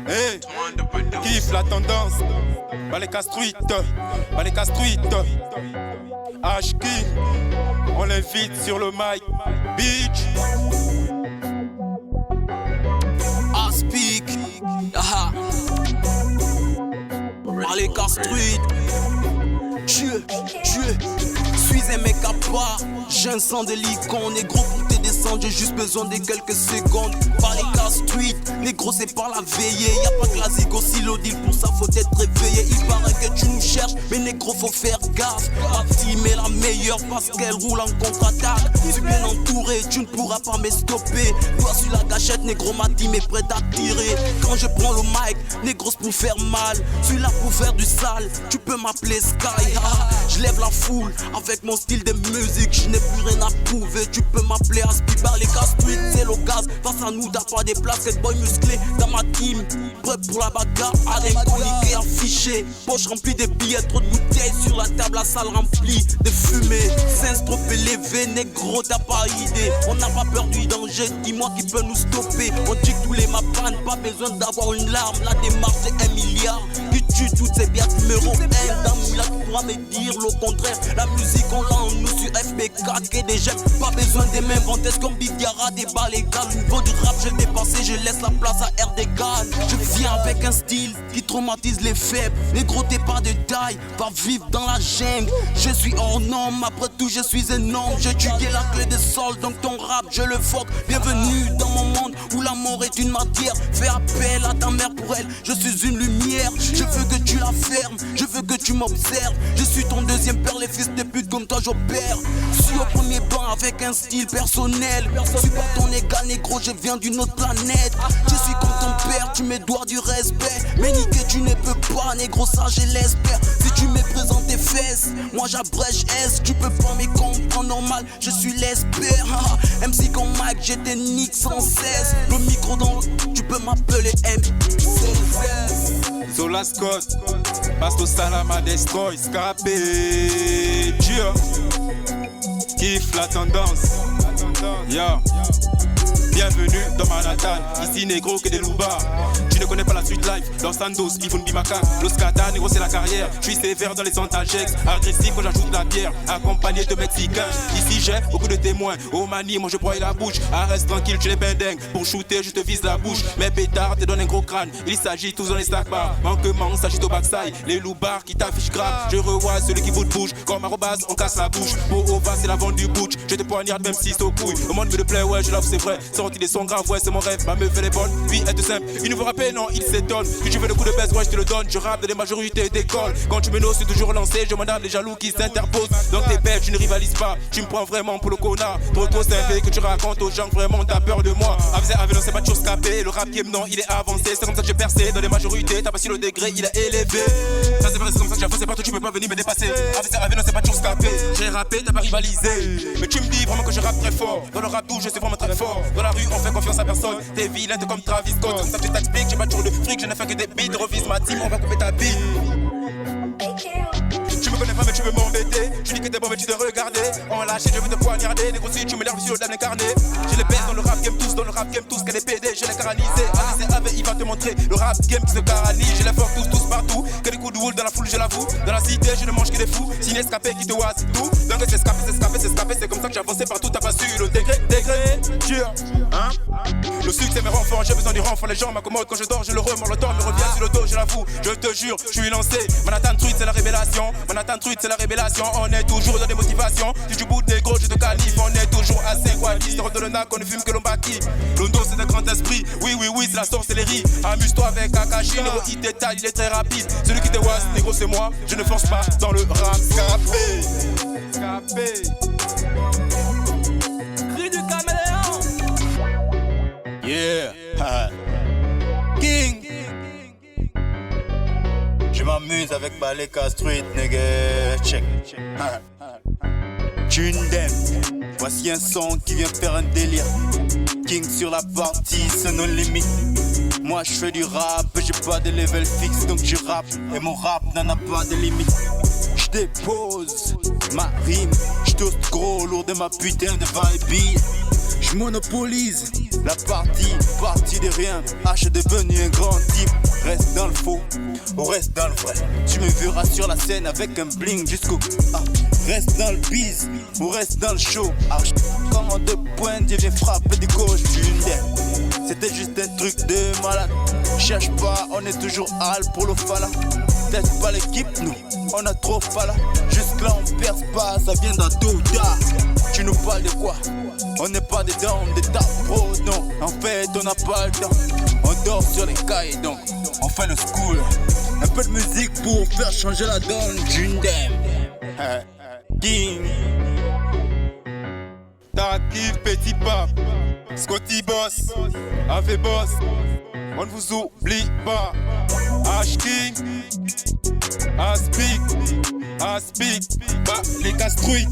Hey, kiffe la tendance. Baleka Street, Baleka Street. H-King, on l'invite sur le mic. Beach. I speak. Aha. Baleka Street. Dieu. Suis un mec à part. J'ai un sang de licon. Négro pour te descendre, j'ai juste besoin de quelques secondes. Baleka Street, négro c'est par la veillée. Y'a pas que la zig aussi l'odile, pour ça faut être réveillé. Il paraît que tu nous cherches, mais négro faut faire gaffe. Ma team est la meilleure parce qu'elle roule en contre-attaque. Je suis bien entouré, tu ne pourras pas me stopper. Toi sur la gâchette, négro ma team est prête à tirer. Quand je prends le mic, négro c'est pour faire mal. Je suis là pour faire du sale, tu peux m'appeler Sky. Je lève la foule avec mon style de musique. Je n'ai plus rien à prouver, tu peux m'appeler Aspi. Baleka Street, c'est l'occasion. Face à nous, t'as pas des places, cette boy musclé dans ma team. Prêt pour la bagarre, avec coliqué affiché. Poche remplie de billets, trop de bouteilles sur la table, la salle remplie de fumée. Sens trop élevé, négro, t'as pas idée. On n'a pas peur du danger, dis-moi qui peut nous stopper. On dit que tous les mapanes, pas besoin d'avoir une larme. La démarche c'est 1 milliard, qui tue toutes ces bières numéro 1. Dans là, tu pourras me dire le contraire. La musique, on l'a en nous sur FB4, qui est des jeunes. Pas besoin de m'inventer comme Big Yara, des Baleka. Le niveau du rap, j'ai dépassé, je laisse la place à Erdogan. Je viens avec un style qui traumatise les faibles. Négro, t'es pas de taille, va vivre dans la jungle. Je suis hors norme, après tout, je suis énorme. J'ai tué la clé des sols, donc ton rap, je le fuck. Bienvenue dans mon monde où la mort est une matière. Fais appel à ta mère pour elle, je suis une lumière. Je veux que tu la fermes, je veux que tu m'observes. Je suis ton deuxième père, les fils de pute comme toi j'opère. Je suis au premier banc avec un style personnel. Je suis pas ton égal négro, je viens d'une autre planète. Je suis comme ton père, tu me dois du respect. Mais niquer tu ne peux pas négro, ça je l'espère. Si tu me présentes tes fesses, moi j'abrège S. Tu peux pas me comprendre normal, je suis l'espère. MC comme Mike, je te nique sans cesse. Le micro dans tu peux m'appeler M. Zola Scott, Basto Salama Destroy, Scapé, Dieu, kiffe la tendance, yo. Bienvenue dans Manhattan, ici négro que des loubards. Tu ne connais pas la street life, Los Santos, Yvonne Bimaka. Los Kata, négro c'est la carrière. Je suis sévère dans les antagex, agressif quand j'ajoute la bière. Accompagné de Mexicains, ici j'ai beaucoup de témoins. Au mani, moi je broye la bouche. Reste tranquille, tu les bendingues. Pour shooter, je te vise la bouche. Mes pétards te donnent un gros crâne. Il s'agit tous dans les sacs bars. Manquement, s'agit au backside. Les loupards qui t'affichent grave. Je revois celui qui vous bouge. Comme arrobase, on casse la bouche. Pour Ova, c'est la vente du butch. Je te poignarde même si c'est au couille. Au monde me le plaît, ouais, je l'avoue, c'est vrai. Sorti des sons graves, ouais, c'est mon rêve. Ma meuf, elle est bonne, puis elle est simple. Il nous veut rapper, non, il s'étonne. Que tu veux le coup de baisse, ouais, je te le donne. Je rappe de les majorités d'école. Quand tu me noses, c'est toujours lancé. Je m'adapte les jaloux qui s'interposent. Donc t'es belle, tu ne rivalises pas. Tu me prends vraiment pour le connard. Trop simple que tu racontes aux gens, vraiment t'as peur de moi. Avec non, c'est pas toujours scapé. Le rap game, non, il est avancé. C'est comme ça que j'ai percé. Dans les majorités, t'as pas si le degré, il est élevé. Ça c'est vrai, c'est comme ça que j'ai avancé partout. Tu peux pas venir me dépasser. Avec non, c'est pas toujours scapé. J'ai rappé, t'as pas rivalisé. Mais tu me dis vraiment que je rappe très fort. Dans le rap doux, je suis vraiment très fort. Dans la rue, on fait confiance à personne. T'es vilain, t'es comme Travis Scott. Comme ça que je t'explique, j'ai pas toujours de fric. Je n'ai fait que des beats. Revise ma team, on va couper ta bille. Tu me connais pas mais tu veux m'embêter. Tu dis que t'es bon mais tu te regarder. En lâché je veux te poignarder. Négocier tu me l'herbe sur le dame incarné. J'ai les baisse dans le rap game tous. Dans le rap game tous. Qu'elle est PD je l'ai caralisé. Alizé avec il va te montrer. Le rap game qui se caralise. Je les force tous partout. Que des coups de wool dans la foule je l'avoue. Dans la cité je ne mange que des fous. Signe escapé qui te oise tout. Donc c'est escapé. C'est comme ça que j'ai avancé partout. T'as pas su le degré. Dur hein. Le succès me rend fort. J'ai besoin du renfort. Les gens m'accommodent quand je dors. Je le remords. Le temps me revient sur le dos. Je l'avoue. Je te jure. Je suis lancé. Manhattan Truth c'est la révélation. Manhattan Truth c'est la révélation. On est toujours dans des motivations. Si tu boutes négro je te qualifie. On est toujours assez qualiste. De le nac on ne fume que l'on bâtit. Londo c'est un grand esprit. Oui c'est la sorcellerie. Amuse-toi avec Akashi. Négro il détaille il est très rapide. Celui qui te was négro c'est moi. Je ne force pas dans le rap. Scapé. Cri du caméléon. Yeah. King. Je m'amuse avec Baleka Street, nigga. Check. Tundem. Voici un son qui vient faire un délire. King sur la partie, c'est nos limites. Moi je fais du rap, j'ai pas de level fixe donc je rappe. Et mon rap n'en a pas de limite. Je dépose ma rime, je toast gros lourd de ma putain de vibe. Je je monopolise la partie de rien. H est devenu un grand type. Reste dans le faux, ou reste dans le vrai. Tu me verras sur la scène avec un bling jusqu'au reste dans le biz, ou reste dans le show. Arche comme en 2 points, Dieu vient frapper du gauche d'une dème. C'était juste un truc de malade. Cherche pas, on est toujours hal pour le fala. Peut-être pas l'équipe, nous, on a trop fala. Jusque là on perce pas, ça vient d'un Douda. Tu nous parles de quoi? On n'est pas des dents, des tas pro, non. En fait, on n'a pas le temps. On dort sur les cailles, donc on fait le school. Un peu de musique pour faire changer la donne d'une dème. King. T'arrives petit pape, Scotty Boss, Ave Boss, on ne vous oublie pas. H-King, Aspik, bah les casse-truites.